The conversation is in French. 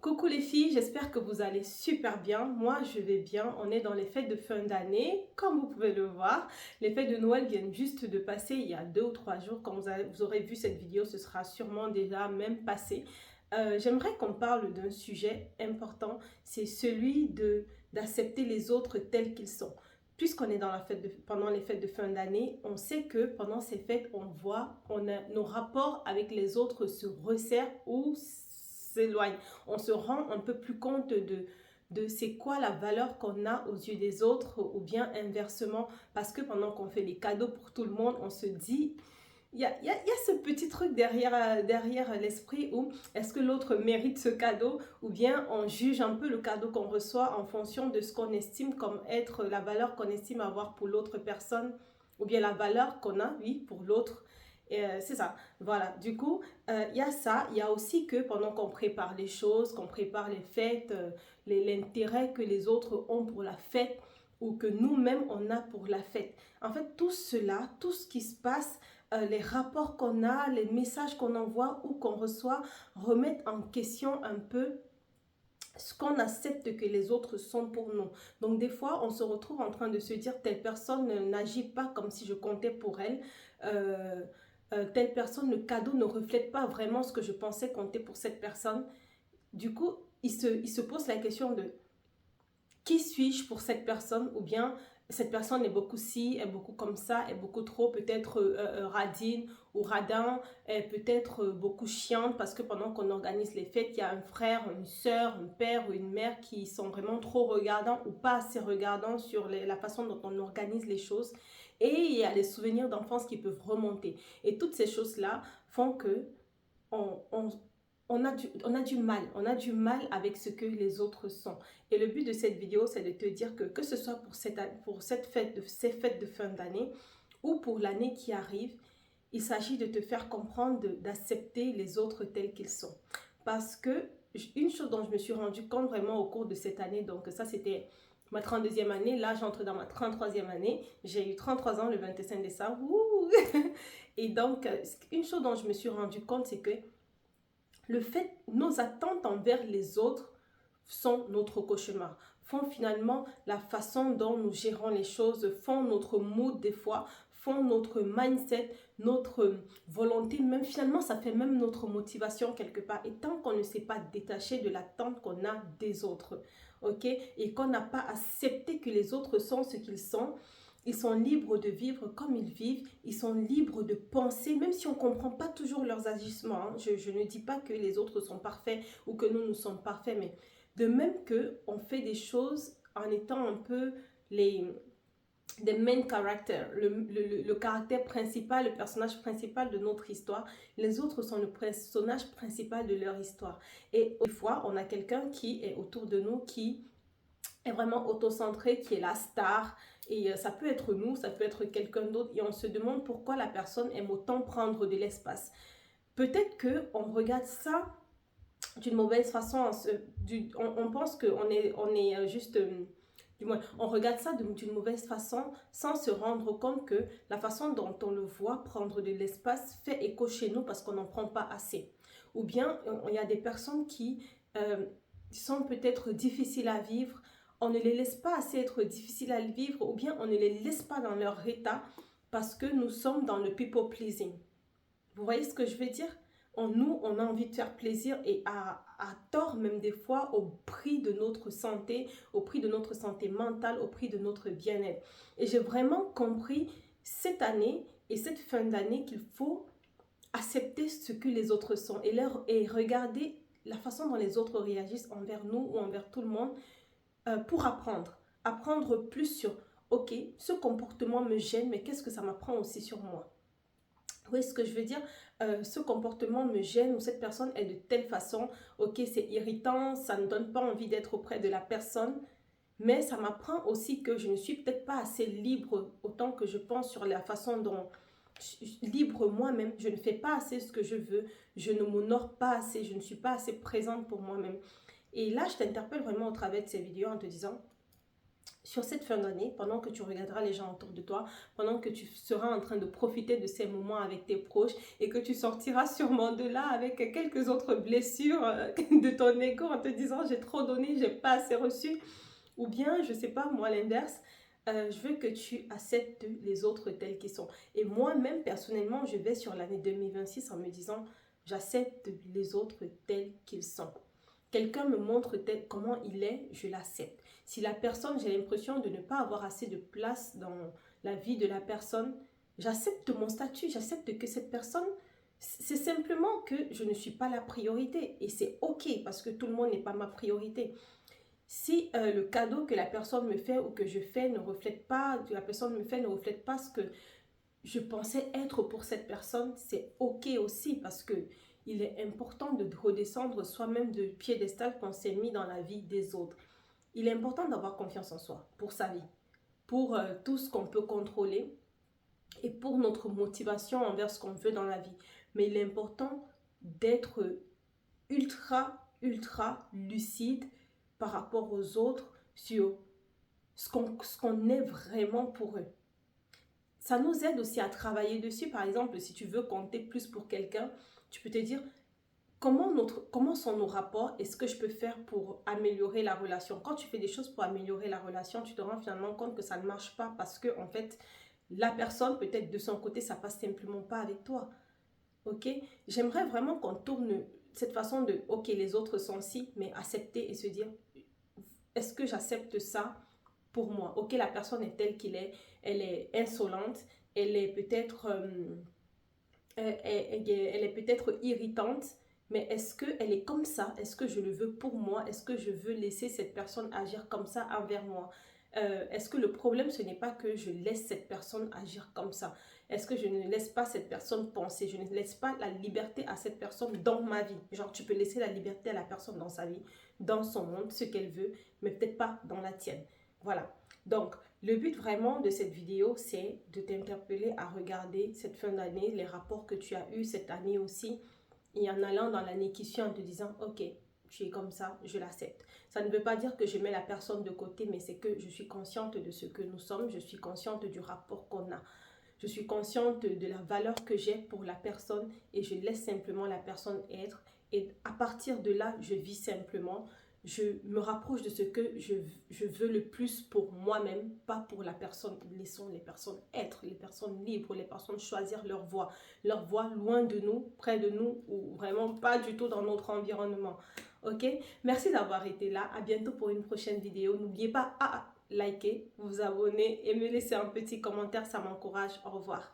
Coucou les filles, j'espère que vous allez super bien. Moi, je vais bien. On est dans les fêtes de fin d'année, comme vous pouvez le voir. Les fêtes de Noël viennent juste de passer il y a 2 ou 3 jours. Quand vous aurez vu cette vidéo, ce sera sûrement déjà même passé. J'aimerais qu'on parle d'un sujet important, c'est celui d'accepter les autres tels qu'ils sont. Puisqu'on est dans pendant les fêtes de fin d'année, on sait que pendant ces fêtes, nos rapports avec les autres se resserrent ou s'éloignent. On se rend un peu plus compte de c'est quoi la valeur qu'on a aux yeux des autres ou bien inversement. Parce que pendant qu'on fait les cadeaux pour tout le monde, on se dit, il y a ce petit truc derrière l'esprit où est-ce que l'autre mérite ce cadeau ou bien on juge un peu le cadeau qu'on reçoit en fonction de ce qu'on estime comme être la valeur qu'on estime avoir pour l'autre personne ou bien la valeur qu'on a, oui, pour l'autre. C'est ça, voilà. Du coup, il y a ça. Il y a aussi que pendant qu'on prépare les choses, qu'on prépare les fêtes, l'intérêt que les autres ont pour la fête ou que nous-mêmes on a pour la fête. En fait, tout cela, tout ce qui se passe, les rapports qu'on a, les messages qu'on envoie ou qu'on reçoit remettent en question un peu ce qu'on accepte que les autres sont pour nous. Donc des fois, on se retrouve en train de se dire telle personne n'agit pas comme si je comptais pour elle. Euh, Telle personne, le cadeau ne reflète pas vraiment ce que je pensais compter pour cette personne. Du coup, il se pose la question de qui suis-je pour cette personne ou bien cette personne est beaucoup ci, est beaucoup comme ça, est beaucoup trop peut-être radine ou radin, est peut-être beaucoup chiante parce que pendant qu'on organise les fêtes, il y a un frère, une soeur, un père ou une mère qui sont vraiment trop regardants ou pas assez regardants sur la façon dont on organise les choses. Et il y a les souvenirs d'enfance qui peuvent remonter. Et toutes ces choses-là font que on, on, on a du mal avec ce que les autres sont. Et le but de cette vidéo, c'est de te dire que ce soit pour ces fêtes de fin d'année ou pour l'année qui arrive, il s'agit de te faire comprendre, d'accepter les autres tels qu'ils sont. Parce que une chose dont je me suis rendu compte vraiment au cours de cette année, donc ça c'était ma 32e année, là j'entre dans ma 33e année, j'ai eu 33 ans le 25 décembre. Ouh. Et donc, une chose dont je me suis rendu compte, c'est que nos attentes envers les autres sont notre cauchemar, font finalement la façon dont nous gérons les choses, font notre mood des fois, font notre mindset, notre volonté, même finalement ça fait même notre motivation quelque part. Et tant qu'on ne s'est pas détaché de l'attente qu'on a des autres, ok, et qu'on n'a pas accepté que les autres sont ce qu'ils sont, ils sont libres de vivre comme ils vivent, ils sont libres de penser, même si on ne comprend pas toujours leurs agissements. Hein. Je ne dis pas que les autres sont parfaits ou que nous sommes parfaits, mais de même qu'on fait des choses en étant un peu des main characters, le caractère principal, le personnage principal de notre histoire. Les autres sont le personnage principal de leur histoire. Et des fois, on a quelqu'un qui est autour de nous, qui est vraiment autocentré, qui est la star. Et ça peut être nous, ça peut être quelqu'un d'autre. Et on se demande pourquoi la personne aime autant prendre de l'espace. Peut-être qu'on regarde ça d'une mauvaise façon. On pense qu'on est juste... du moins, on regarde ça d'une mauvaise façon sans se rendre compte que la façon dont on le voit prendre de l'espace fait écho chez nous parce qu'on n'en prend pas assez. Ou bien, il y a des personnes qui sont peut-être difficiles à vivre. On ne les laisse pas assez être difficiles à vivre ou bien on ne les laisse pas dans leur état parce que nous sommes dans le people pleasing. Vous voyez ce que je veux dire? On a envie de faire plaisir et à tort même des fois au prix de notre santé, au prix de notre santé mentale, au prix de notre bien-être. Et j'ai vraiment compris cette année et cette fin d'année qu'il faut accepter ce que les autres sont et regarder la façon dont les autres réagissent envers nous ou envers tout le monde pour apprendre. Apprendre plus sur, ok, ce comportement me gêne, mais qu'est-ce que ça m'apprend aussi sur moi? Vous voyez ce que je veux dire? Ce comportement me gêne ou cette personne est de telle façon, ok, c'est irritant, ça ne donne pas envie d'être auprès de la personne, mais ça m'apprend aussi que je ne suis peut-être pas assez libre autant que je pense sur la façon dont libre moi-même, je ne fais pas assez ce que je veux, je ne m'honore pas assez, je ne suis pas assez présente pour moi-même. Et là, je t'interpelle vraiment au travers de ces vidéos en te disant, sur cette fin d'année, pendant que tu regarderas les gens autour de toi, pendant que tu seras en train de profiter de ces moments avec tes proches et que tu sortiras sûrement de là avec quelques autres blessures de ton ego en te disant j'ai trop donné, j'ai pas assez reçu. Ou bien, je sais pas, moi l'inverse, je veux que tu acceptes les autres tels qu'ils sont. Et moi-même, personnellement, je vais sur l'année 2026 en me disant j'accepte les autres tels qu'ils sont. Quelqu'un me montre comment il est, je l'accepte. Si la personne, j'ai l'impression de ne pas avoir assez de place dans la vie de la personne, j'accepte mon statut, j'accepte que cette personne, c'est simplement que je ne suis pas la priorité. Et c'est OK parce que tout le monde n'est pas ma priorité. Si le cadeau que la personne me fait ou que je fais ne reflète pas, que la personne me fait ne reflète pas ce que je pensais être pour cette personne, c'est OK aussi parce que il est important de redescendre soi-même de piédestal qu'on s'est mis dans la vie des autres. Il est important d'avoir confiance en soi pour sa vie, pour tout ce qu'on peut contrôler et pour notre motivation envers ce qu'on veut dans la vie. Mais il est important d'être ultra lucide par rapport aux autres sur ce qu'on est vraiment pour eux. Ça nous aide aussi à travailler dessus. Par exemple, si tu veux compter plus pour quelqu'un, tu peux te dire comment sont nos rapports, est-ce que je peux faire pour améliorer la relation. Quand tu fais des choses pour améliorer la relation, tu te rends finalement compte que ça ne marche pas parce que en fait, la personne, peut-être de son côté, ça passe simplement pas avec toi. Ok? J'aimerais vraiment qu'on tourne cette façon de, ok, les autres sont ci, mais accepter et se dire, est-ce que j'accepte ça pour moi? Ok, la personne est telle qu'il est, elle est insolente, elle est peut-être elle est peut-être irritante, mais est-ce qu'elle est comme ça? Est-ce que je le veux pour moi? Est-ce que je veux laisser cette personne agir comme ça envers moi? Est-ce que le problème, ce n'est pas que je laisse cette personne agir comme ça? Est-ce que je ne laisse pas cette personne penser? Je ne laisse pas la liberté à cette personne dans ma vie. Genre, tu peux laisser la liberté à la personne dans sa vie, dans son monde, ce qu'elle veut, mais peut-être pas dans la tienne. Voilà. Donc, le but vraiment de cette vidéo, c'est de t'interpeller à regarder cette fin d'année, les rapports que tu as eus cette année aussi, et en allant dans l'année qui suit en te disant, ok, tu es comme ça, je l'accepte. Ça ne veut pas dire que je mets la personne de côté, mais c'est que je suis consciente de ce que nous sommes, je suis consciente du rapport qu'on a. Je suis consciente de la valeur que j'ai pour la personne et je laisse simplement la personne être. Et à partir de là, je vis simplement. Je me rapproche de ce que je veux le plus pour moi-même, pas pour la personne. Laissons les personnes être, les personnes libres, les personnes choisir leur voie loin de nous, près de nous ou vraiment pas du tout dans notre environnement. Ok? Merci d'avoir été là. À bientôt pour une prochaine vidéo. N'oubliez pas à liker, vous abonner et me laisser un petit commentaire, ça m'encourage. Au revoir.